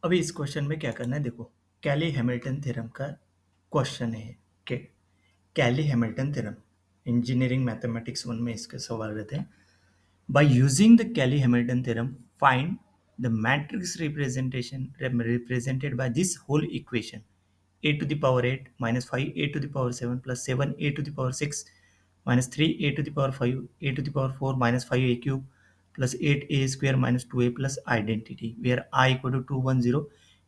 अभी इस क्वेश्चन में क्या करना है, देखो कैली हैमिल्टन थ्योरम का क्वेश्चन है कि Cayley Hamilton theorem engineering mathematics 1 में इसके सवाल रहते हैं। By using the Cayley Hamilton theorem find the matrix representation represented by this whole equation a to the power 8 minus 5 a to the power 7 plus 7 a to the power 6 minus 3 a to the power 5 a to the power 4 minus 5 a cube plus 8 a square minus 2a plus identity where I equal to 2 1 0।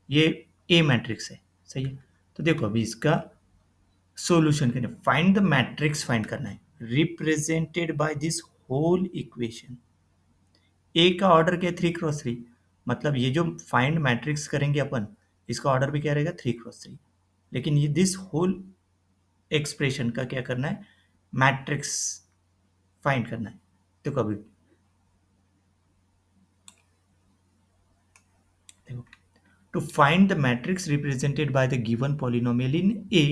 ये a matrix है, सही है। तो देखो अभी इसका solution करना है, फाइंड द मैट्रिक्स फाइंड करना है represented by this whole equation. A का ऑर्डर क्या है, 3 × 3, मतलब ये जो फाइंड मैट्रिक्स करेंगे अपन, इसका ऑर्डर भी क्या रहेगा, 3 × 3। लेकिन ये दिस होल एक्सप्रेशन का क्या करना है, मैट्रिक्स फाइंड करना है। तो कभी देखो, to find the matrix represented by the given polynomial in A,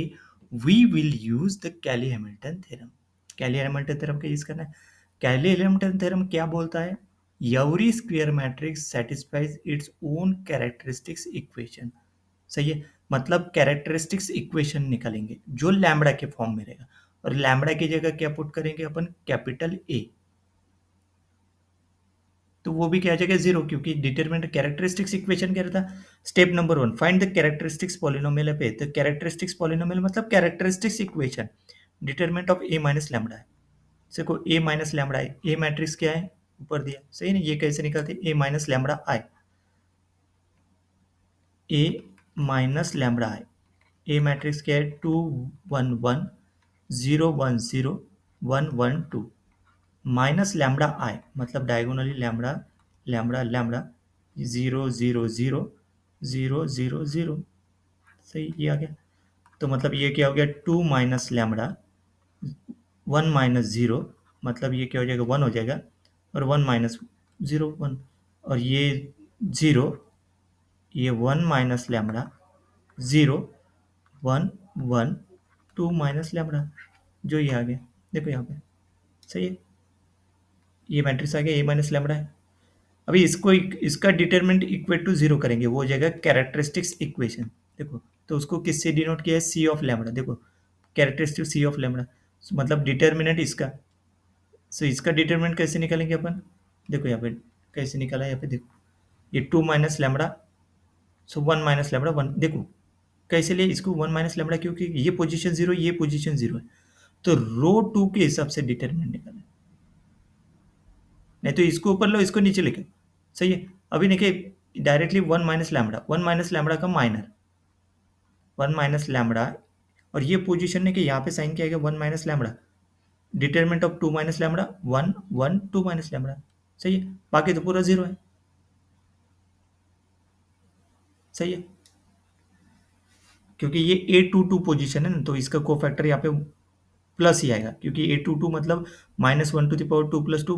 we will use the Cayley-Hamilton theorem। Cayley-Hamilton theorem का यूज करना है। Cayley-Hamilton theorem क्या बोलता है, every square matrix satisfies its own characteristics equation। सही है, मतलब कैरेक्टरिस्टिक्स इक्वेशन निकालेंगे जो लैम्बडा के फॉर्म में रहेगा, और लैम्बडा की जगह क्या पुट करेंगे अपन, कैपिटल ए। तो वो भी क्या आ जाएगा, जीरो, क्योंकि डिटरमिनेंट कैरेक्टरिस्टिक्स इक्वेशन क्या रहता है। Step number 1, find the characteristics polynomial पे, तो कैरेक्टरिस्टिक्स पॉलिनोमियल मतलब characteristics equation, determinant of A minus lambda है। देखो ए माइनस लैम्बडा है, ए मैट्रिक्स क्या है, ऊपर दिया, सही ना। ये कैसे निकालते, ए माइनस लैम्बडा आई, ए माइनस लैम्बडा आई। ए मैट्रिक्स क्या है, 2 1 1 0 1 0 1 1 2 माइनस लैम्बडा आई, मतलब डायगोनली लैम्बडा लैम्बडा लैम्बडा 0 0 0 0 0 0। सही, ये आ गया। तो मतलब ये क्या हो गया, 2 माइनस लैम्बडा 1 माइनस 0, मतलब ये क्या हो जाएगा, 1 हो जाएगा, और 1 माइनस 0 1, और ये 0, ये 1 माइनस लैम्बडा 0 1 1 2 माइनस लैम्बडा, जो ये आ गया, देखो यहाँ पे, सही है। ये मैट्रिक्स आ गया, ए माइनस लैम्बडा है। अभी इसको इसका डिटरमिनेंट इक्वल टू जीरो करेंगे, वो हो जाएगा कैरेक्टरिस्टिक्स इक्वेशन। देखो, तो उसको किससे डिनोट किया है, सी ऑफ लैम्बडा। देखो कैरेक्टरिस्टिक सी ऑफ लैम्बडा, मतलब डिटरमिनेंट इसका। सो इसका डिटरमिनेंट कैसे निकालेंगे अपन, देखो यहाँ पे कैसे निकाला है, यहाँ पे देखो, ये 2 माइनस लैम्बडा, सो 1 माइनस लैम्बडा 1। देखो कैसे लिए इसको 1 माइनस लैम्बडा, क्योंकि ये पोजीशन जीरो, ये पोजीशन जीरो है, तो रो 2 के हिसाब से डिटरमिनेंट निकाला, नहीं तो इसको ऊपर लो, इसको नीचे लेके, सही है। अभी देखिए directly 1 minus lambda, 1 minus lambda का माइनर 1 माइनस लैम्बडा, और ये पोजीशन है कि यहाँ पे साइन क्या आएगा, 1 minus lambda, determinant of 2 minus lambda 1 1 2 minus lambda, सही है। बाकी तो पूरा जीरो है, सही है, क्योंकि ये A22 पोजीशन है ना, तो इसका कोफैक्टर यहाँ पे प्लस ही आएगा, क्योंकि A22 मतलब -1 to the power 2 plus 2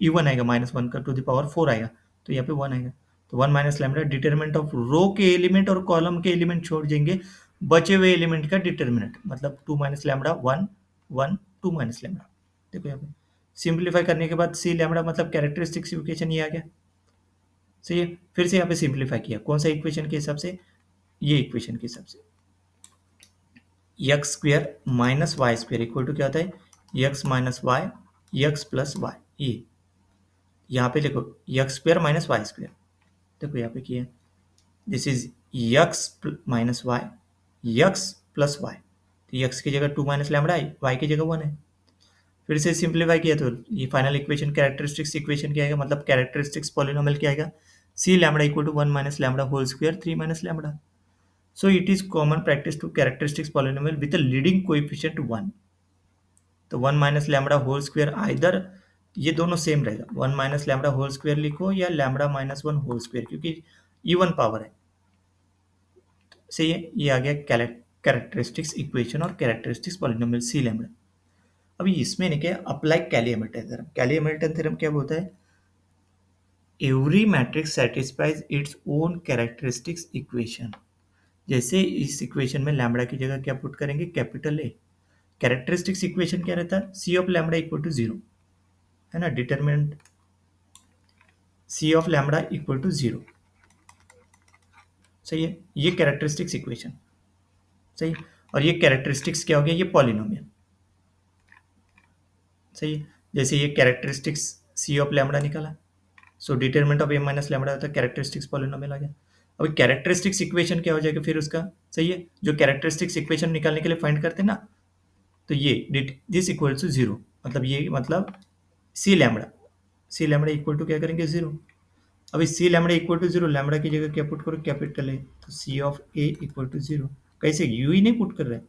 even आएगा, -1 का टू द पावर 4 आएगा, तो यहाँ पे 1 आएगा। तो 1 माइनस लैम्बडा डिटरमिनेंट ऑफ रो के एलिमेंट और कॉलम के एलिमेंट छोड़ देंगे, बचे हुए एलिमेंट का डिटरमिनेंट, मतलब 2 माइनस लैम्बडा 1 1 2 माइनस लैम्बडा। देखो यहाँ पे सिंप्लीफाई करने के बाद सी लैम्बडा मतलब कैरेक्टरिस्टिक्स इक्वेशन ये आ गया, सही है। फिर से यहाँ पे सिंप्लीफाई किया, कौन सा इक्वेशन के हिसाब से, ये इक्वेशन के हिसाब से, x square minus y square equal to क्या होता है, x minus y x plus y. ये यहाँ पे देखो x square minus y square, देखो यहाँ पे किया, this is x minus y x plus y, तो एक्स की जगह 2 माइनस लैम्बडा आई, वाई की जगह 1 है। फिर से सिंप्लीफाई किया तो ये फाइनल इक्वेशन कैरेक्टरिस्टिक्स इक्वेशन क्या आएगा, मतलब कैरेक्टरिस्टिक्स पॉलिनोमियल क्या आएगा, C lambda equal to 1 minus lambda whole square 3 minus lambda. So it is common practice to characteristics polynomial with a leading coefficient 1। तो 1 minus lambda whole square either, ये दोनों same रहेगा, 1 minus lambda whole square लिखो या lambda minus 1 whole square, क्योंकि even power है, सही है। ये आ गया कैरेक्टरिस्टिक्स इक्वेशन और कैरेक्टरिस्टिक्स पॉलिनोमियल सी लैम्बडा। अभी इसमें नहीं क्या, अप्लाई कैली-हैमिल्टन थ्योरम। कैली-हैमिल्टन थ्योरम क्या बोलता है, every matrix satisfies its own characteristics equation. जैसे इस इक्वेशन में लैम्बडा की जगह क्या पुट करेंगे, कैपिटल ए। कैरेक्टरिस्टिक्स इक्वेशन क्या रहता है, C of lambda equal to zero, है ना, determinant C of lambda equal to zero. सही है, ये कैरेक्टरिस्टिक्स इक्वेशन। सही, और ये कैरेक्टरिस्टिक्स क्या हो गया, ये पॉलिनोमियल। सही है, जैसे ये कैरेक्टरिस्टिक्स सी ऑफ लैम्बडा निकाला, so determinant of A minus lambda होता है, कैरेक्टरिस्टिक्स पॉलिनोमियल आ गया। अब कैरेक्टरिस्टिक्स इक्वेशन क्या हो जाएगा फिर उसका। सही है, जो कैरेक्टरिस्टिक्स इक्वेशन निकालने के लिए फाइंड करते हैं ना, तो ये दिस इक्वल टू जीरो, मतलब ये मतलब सी लैम्बडा इक्वल टू क्या करेंगे, जीरो। अब इस C lambda equal to zero, lambda की जगह क्या पुट करो, कैपिटल ए, तो C of A equal to zero. कैसे, यू ही नहीं पुट कर रहे हैं,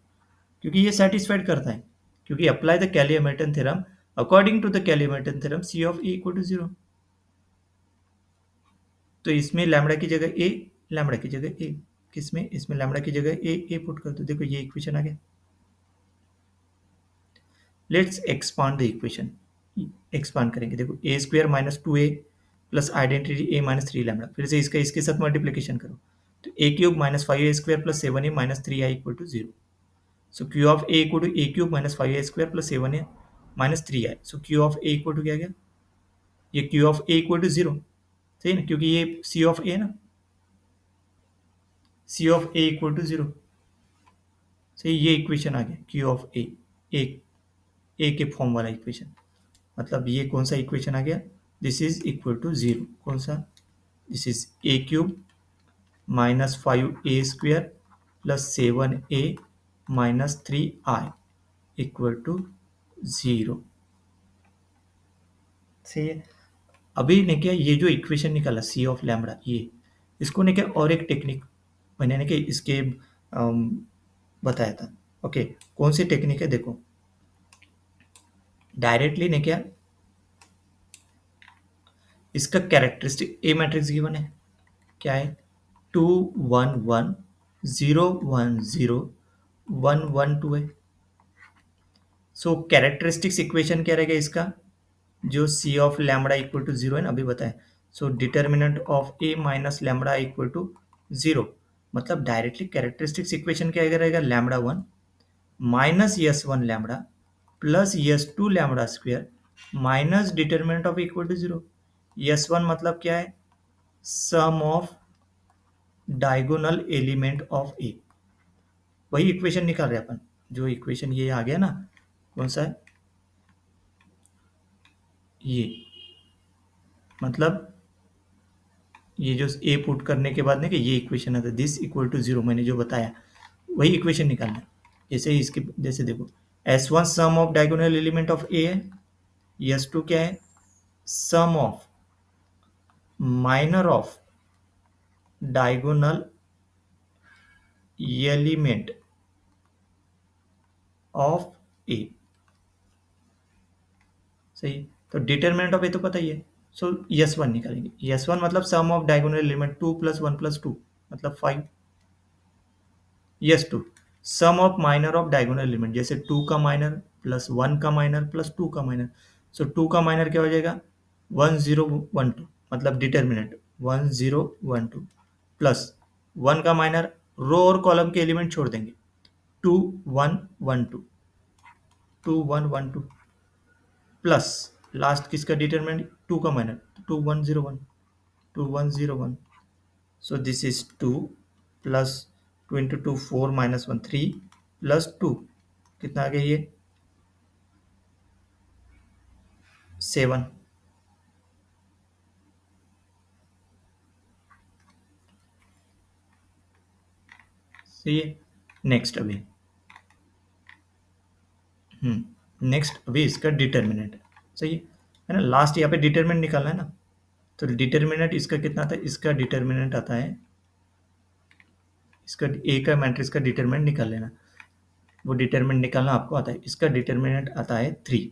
क्योंकि ये सेटिस्फाइड करता है, क्योंकि apply the Cayley Hamilton theorem, according to the Cayley Hamilton theorem C of A equal to zero. तो इसमें लैम्बडा की जगह ए, लैम्बडा की जगह ए, किसमें, इसमें लैम्बडा की जगह ए पुट कर दो, देखो ये इक्वेशन आ गया। Let's expand the equation, expand करेंगे, देखो A square minus two A plus identity A minus three lambda, फिर से इसका इसके साथ मल्टीप्लीकेशन करो, तो A cube minus five A square plus seven A minus three I equal to zero. So Q of A equal to A cube minus five A square plus seven A minus three I, so Q of A equal to क्या गया, ये Q of A equal to zero. सही ना, क्योंकि ये C of A ना, C of A equal to zero. सही, ये इक्वेशन आ गया क्यू ऑफ ए के फॉर्म वाला इक्वेशन, मतलब ये कौन सा इक्वेशन आ गया, this is equal to zero, कौन सा, this is A cube minus five A square plus seven A minus three I equal to zero. सही है, अभी ने क्या, ये जो इक्वेशन निकाला सी ऑफ लैम्बडा, ये इसको ने क्या और एक टेक्निक मैंने ने क्या इसके बताया था। ओके, कौन सी टेक्निक है, देखो डायरेक्टली ने क्या, इसका कैरेक्टरिस्टिक ए मैट्रिक्स गिवन है, क्या है, two one one zero one zero one one two है। सो कैरेक्टरिस्टिक्स इक्वेशन क्या रहेगा इसका, जो C of lambda equal to zero है ना, अभी बताएं। So determinant of A minus lambda equal to zero, मतलब डायरेक्टली कैरेक्टरिस्टिक्स इक्वेशन क्या रहेगा, lambda one minus S one lambda plus S two lambda square minus determinant of equal to zero. S one मतलब क्या है, sum of diagonal element of ए, वही equation निकाल रहे हैं अपन, जो इक्वेशन ये आ गया ना, कौन सा है ये, मतलब ये जो ए पुट करने के बाद ना कि ये इक्वेशन आता है, दिस इक्वल टू जीरो, मैंने जो बताया वही इक्वेशन निकालना है। जैसे ही इसके, जैसे देखो S one sum of diagonal element of A है, एस टू क्या है, sum of minor of diagonal element of A. सही, तो डिटरमिनेंट ऑफ ए तो पता ही है, सो यस वन निकालेंगे, यस वन मतलब sum of diagonal element two plus two मतलब five, S two sum of minor of diagonal element, जैसे टू का माइनर प्लस वन का माइनर प्लस टू का माइनर, सो टू का माइनर क्या हो जाएगा, वन जीरो वन टू, मतलब determinant one zero one two plus one का माइनर, रो और कॉलम के एलिमेंट छोड़ देंगे, two one one two, two one one two plus last किसका डिटर्मिनेंट, टू का minor, two one zero one, two one zero one, so this is 2 plus 2 into 2 4 minus 1 3 plus 2 कितना आ गया ये 7। सही है, नेक्स्ट अभी नेक्स्ट अभी इसका डिटर्मिनेंट। सही है ना, लास्ट यहाँ पे डिटर्मिनेंट निकालना है ना, तो डिटर्मिनेंट इसका कितना आता है, इसका डिटर्मिनेंट आता है, इसका ए का मैट्रिक्स का डिटर्मिनेंट निकाल लेना, वो डिटर्मिनेंट निकालना आपको आता है, इसका डिटर्मिनेंट आता है 3।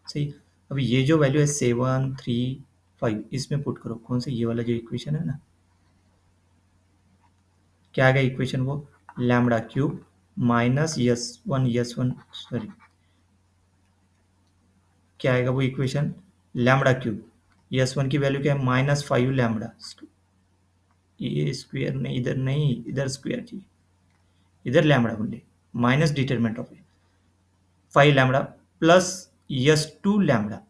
सही, अभी ये जो वैल्यू है 7 3 5 इसमें पुट करो, कौन सा, ये वाला जो इक्वेशन है ना, क्या आ गया इक्वेशन, वो lambda cube minus S one sorry, क्या आएगा वो equation, lambda cube, S one की वैल्यू क्या है, माइनस फाइव लैम्बडा, ये स्क्वायर नहीं, इधर नहीं, इधर स्क्वायर चाहिए, इधर लैम्बडा बोले, minus determinant of five lambda plus S two lambda,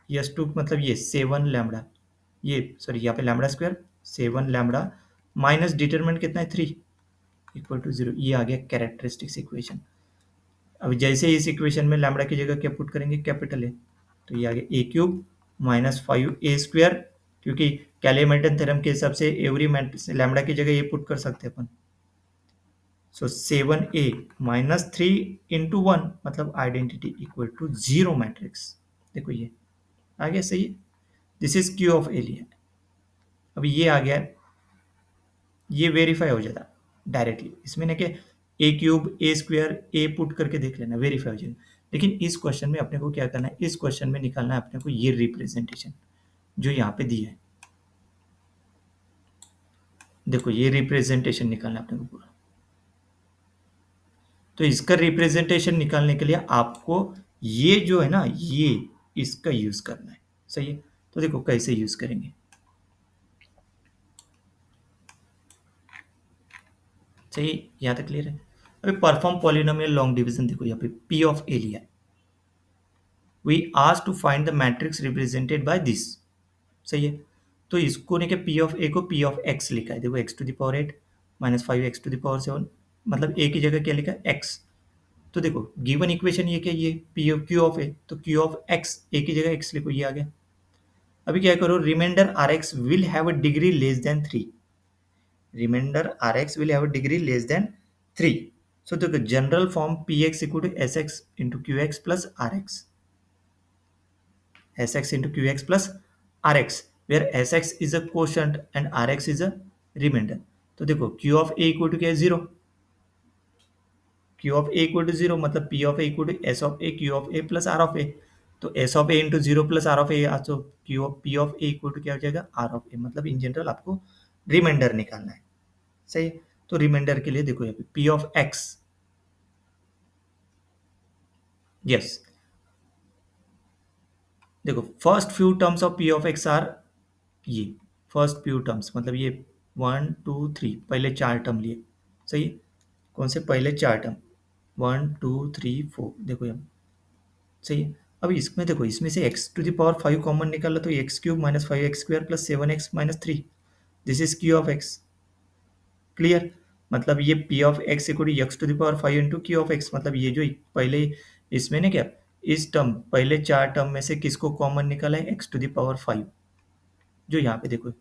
S two मतलब ये सेवन लैम्बडा, ये सॉरी यहाँ पे lambda square seven lambda minus determinant कितना है 3 इक्वल टू 0। ये आ गया कैरेक्टरिस्टिक्स इक्वेशन। अब जैसे इस इक्वेशन में लैम्बडा की जगह क्या पुट करेंगे, कैपिटल ए, तो ये आ गया ए क्यूब माइनस 5a² क्योंकि कैले-हैमिल्टन थ्योरम के हिसाब से एवरी लैम्बडा की जगह ये पुट कर सकते हैं अपन। सो 7a माइनस 3 into 1 मतलब आइडेंटिटी इक्वल टू 0 मैट्रिक्स। देखो ये आ गया सही है। This is Q of A लिया। अब ये आ गया, ये वेरीफाई हो जाता डायरेक्टली इसमें ना कि ए क्यूब ए स्क्वायर ए पुट करके देख लेना, वेरीफाई हो जाएगा। लेकिन इस क्वेश्चन में अपने को क्या करना है, इस क्वेश्चन में निकालना है अपने को ये रिप्रेजेंटेशन जो यहाँ पे दी है। देखो ये रिप्रेजेंटेशन निकालना है अपने को पूरा। तो इसका रिप्रेजेंटेशन निकालने के लिए आपको ये जो है ना, ये इसका यूज करना है। सही है, तो देखो कैसे यूज करेंगे। सही, यहाँ तक क्लियर है। अभी परफॉर्म पॉलिनोमियल लॉन्ग डिवीजन, देखो यहाँ पे पी ऑफ ए लिया है। We ask to find the matrix represented by this. सही है, तो इसको नहीं, पी ऑफ ए को पी ऑफ एक्स लिखा है। देखो x to the power 8 minus 5 x to the power 7, मतलब ए की जगह क्या लिखा है, एक्स। तो देखो गिवन इक्वेशन ये क्या, ये P of Q of A, तो क्यू ऑफ एक्स ए की जगह एक्स लिखो, ये आ गया। अभी क्या करो, reminder R x will have a degree less than 3। Reminder R x will have a degree less than 3। So देखो general form P x equal to S x into Q x plus R x, S x into Q x plus R x, where S x is a quotient and R x is a reminder. तो देखो Q of A equal to क्या है, 0। Q of A equal to 0 मतलब P of A equal to S of A Q of A plus R of A. तो S of A into 0 plus R of A, तो Q of P of A equal to क्या हो जाएगा, are of A. मतलब in general आपको reminder निकालना है। सही है, तो रिमाइंडर के लिए देखो यहाँ पे पी ऑफ एक्स, यस, देखो first few terms of P of x are ये फर्स्ट फ्यू टर्म्स, मतलब ये 1 2 3 पहले 4 टर्म लिए। सही है, कौन से पहले 4 टर्म, 1 2 3 4, देखो यहाँ सही है। अब इसमें देखो, इसमें से x to the power 5 common निकाला तो x cube minus 5 x square plus 7 x minus 3, this is Q of x. Clear, मतलब ये P of x equal to x to the power 5 into Q of x, मतलब ये जो पहले इसमें ना क्या, इस टर्म पहले 4 टर्म में से किसको कॉमन निकाला है, एक्स टू द पावर 5, जो यहाँ पे देखो।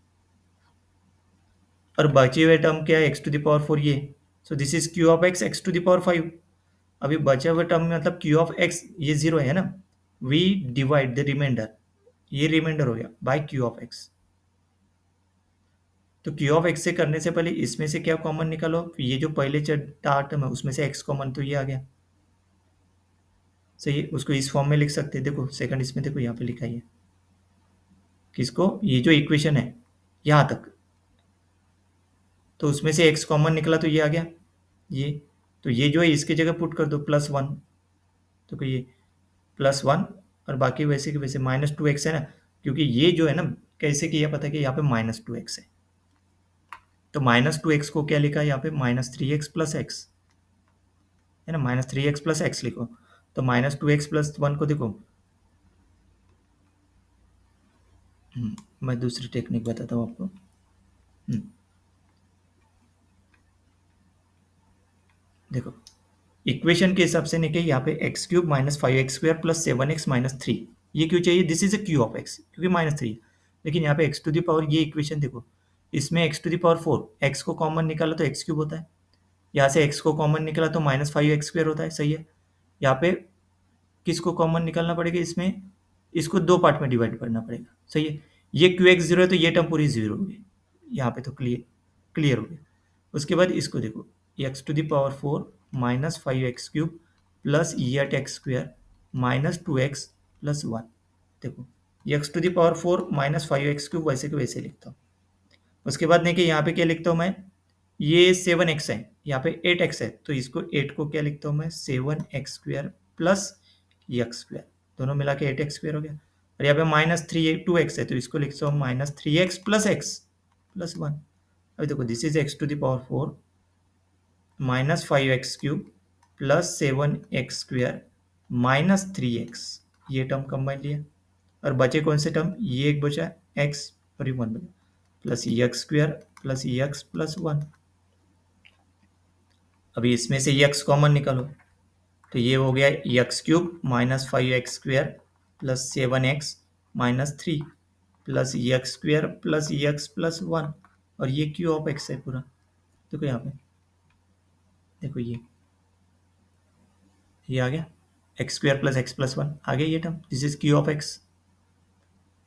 और बचे हुए टर्म क्या है, एक्स टू द पावर 4 ये। So this is Q of x x to the power 5। अभी बचे हुए टर्म में मतलब क्यू ऑफ एक्स ये 0 है ना, वी डिवाइड द रिमाइंडर, ये रिमाइंडर हो गया बाय क्यू ऑफ एक्स। तो क्यू ऑफ एक्स से करने से पहले इसमें से क्या कॉमन निकालो, ये जो पहले 4 टर्म है उसमें से एक्स कॉमन, तो ये आ गया। सही है, उसको इस फॉर्म में लिख सकते हैं। देखो सेकंड इसमें देखो यहाँ पे लिखा है किसको, ये जो इक्वेशन है यहाँ तक, तो उसमें से एक्स कॉमन निकला तो ये आ गया ये। तो ये जो है इसकी जगह पुट कर दो +1, तो ये +1, और बाकी वैसे के वैसे -2x है ना, क्योंकि ये जो है ना कैसे किया पता है कि यहाँ पे -2x है, तो -2x को क्या लिखा है यहाँ पे, -3x प्लस एक्स है ना, -3x प्लस एक्स लिखो। तो -2x प्लस 1 को देखो, मैं दूसरी टेक्निक बताता हूँ आपको। देखो इक्वेशन के हिसाब से नहीं कि यहाँ पे x cube minus 5 x square plus 7 x minus 3, ये क्यों चाहिए, this is a Q of x क्योंकि -3। लेकिन यहाँ पे एक्स टू द पावर, ये इक्वेशन देखो, इसमें x to the power 4, x को कॉमन निकाला तो एक्स क्यूब होता है, यहाँ से एक्स को कॉमन निकाला तो -5 एक्स स्क्वायर होता है। सही है, यहाँ पे किसको कॉमन निकालना पड़ेगा, इसमें इसको 2 पार्ट में डिवाइड करना पड़ेगा। सही है, ये क्यू एक्स 0 है तो ये टर्म पूरी 0 होगी, यहाँ पे तो क्लियर क्लियर हो गया। उसके बाद इसको देखो, x to the power 4 minus 5 x cube plus 8 x square minus 2 x plus 1। देखो x to the power 4 minus 5 x cube वैसे के वैसे लिखता हूँ। उसके बाद देखिए यहाँ पे क्या लिखता हूँ मैं, ये 7 एक्स है, यहाँ पे 8 एक्स है, तो इसको 8 को क्या लिखता हूँ मैं, 7 x square plus x square, दोनों मिला के 8 एक्स स्क्वायर हो गया। और यहाँ पे -2 एक्स है, तो इसको लिखता हूँ -3 एक्स प्लस एक्स प्लस 1। अभी देखो this is x to the power 4 minus 5 x cube plus 7 x square minus 3 x, ये टर्म कंबाइन लिया। और बचे कौन से टर्म, ये एक बचा एक्स और ये 1 बचा। Plus x square plus X plus one. अभी इसमें से एक्स कॉमन निकालो तो ये हो गया x cube minus 5x² plus 7x minus 3 plus x square plus X plus one. और ये क्यू ऑफ एक्स है पूरा। देखो यहाँ पे, देखो ये आ गया X square plus X plus one आ गया ये term. This is Q of x,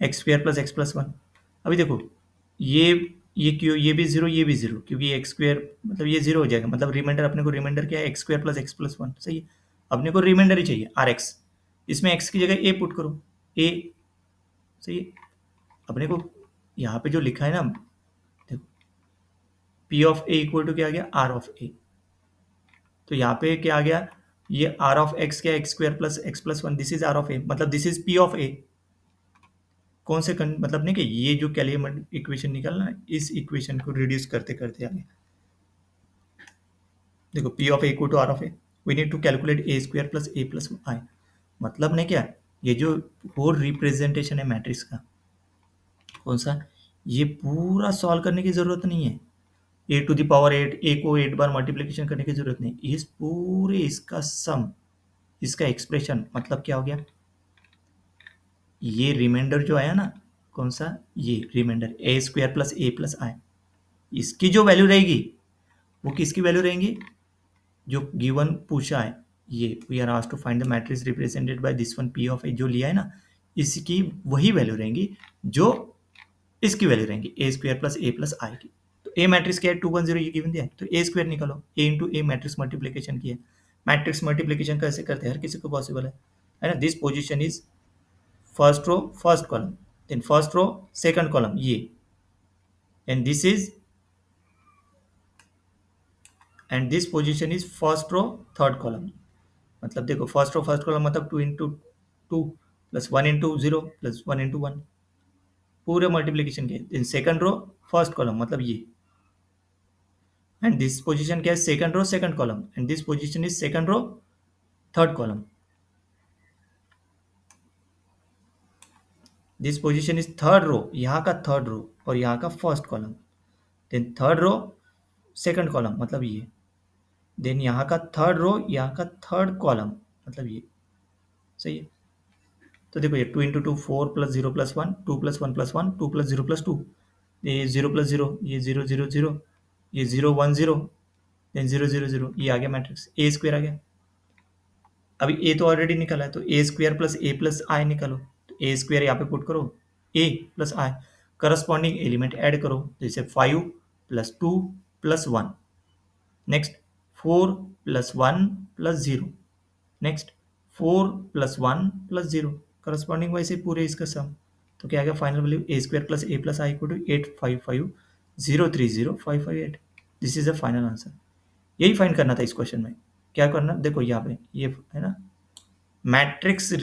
X square plus X plus one. अभी देखो ये ये क्यू, ये भी जीरो, ये भी जीरो, क्योंकि एक्स स्क्वायर मतलब ये जीरो हो जाएगा। मतलब रिमाइंडर, अपने को रिमाइंडर क्या है, x square plus X plus one. सही है, अपने को रिमाइंडर ही चाहिए आर एक्स। इसमें एक्स की जगह ए पुट करो, ए। सही है, अपने को यहाँ पे जो लिखा है ना, देखो P of A equal to क्या आ गया, आर ऑफ ए। तो यहाँ पे क्या आ गया, ये आर ऑफ एक्स क्या, X square plus X plus one. This is R of A, मतलब this is P of A. कौन से मतलब नहीं कि ये जो कैलियमेंट इक्वेशन निकालना है, इस इक्वेशन को रिड्यूस करते करते आगे देखो P of A equal to R of A. We need to calculate A square plus A plus I. मतलब नहीं क्या, ये जो होल रिप्रेजेंटेशन है मैट्रिक्स का, कौन सा, ये पूरा सॉल्व करने की जरूरत नहीं है। ए टू द पावर 8, ए को 8 बार मल्टीप्लीकेशन करने की जरूरत नहीं। इस पूरे इसका सम, इसका एक्सप्रेशन मतलब क्या हो गया, ये रिमाइंडर जो आया ना, कौन सा, ये reminder A square plus A plus आई, इसकी जो वैल्यू रहेगी वो किसकी वैल्यू रहेंगी, जो गिवन पूछा है ये, we are asked to find the matrix represented by this one P of A, जो लिया है ना, इसकी वही वैल्यू रहेंगी जो इसकी वैल्यू रहेंगी, ए स्क्वायर प्लस ए प्लस आई की। तो ए मैट्रिक्स क्या है, 2 1 0 ये गिवन दिया है, तो ए स्क्वायर निकालो, ए इंटू ए मैट्रिक्स मल्टीप्लीकेशन की है। मैट्रिक्स मल्टीप्लीकेशन कैसे करते हैं, हर किसी को पॉसिबल है ना। This position is first row first column, then first row second column ये, and this position is first row third column. मतलब देखो फर्स्ट रो फर्स्ट कॉलम मतलब 2 × 2 प्लस 1 × 0 प्लस 1 × 1, पूरे मल्टीप्लीकेशन के। Then second row first column मतलब ये, and this position क्या है, second row second column, and this position is second row third column. This position is third row, यहाँ का third row और यहाँ का first column. Then third row second column मतलब ये, देन यहाँ का थर्ड रो, यहाँ का थर्ड कॉलम मतलब ये। सही है, तो देखो ये 2 × 2 4 plus 0 plus 1, 2 plus 1 plus 1, 2 plus 0 plus 2, ये 0 प्लस 0, ये 0 0 0, ये 0 1 0, देन 0 0 0, ये आ गया मैट्रिक्स, ए स्क्वायर आ गया। अभी ए तो ऑलरेडी निकला है, तो A square plus A plus I निकालो। तो ए स्क्वायर यहाँ पे पुट करो, A plus I, corresponding element add करो, जैसे 5 plus 2 plus 1, next 4 plus 1 plus 0, next 4 plus 1 plus 0, corresponding वैसे पूरे इसका सम। तो क्या आ गया final value, A square plus A plus I equal to 855,030,558। This is the final answer. यही फाइंड करना था इस क्वेश्चन में। क्या करना, देखो यहाँ पे ये है ना, matrix,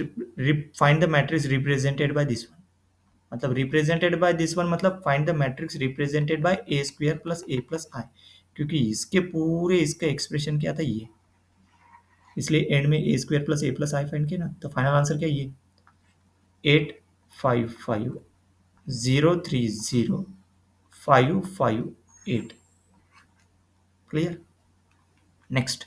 find the matrix represented by this one. मतलब रिप्रेजेंटेड बाय दिस वन मतलब find the matrix represented by A square plus A plus I, क्योंकि इसके पूरे इसका एक्सप्रेशन क्या था ये, इसलिए एंड में A square plus A plus I find किया ना। तो फाइनल आंसर क्या है ये, 855,030,558। Clear, next.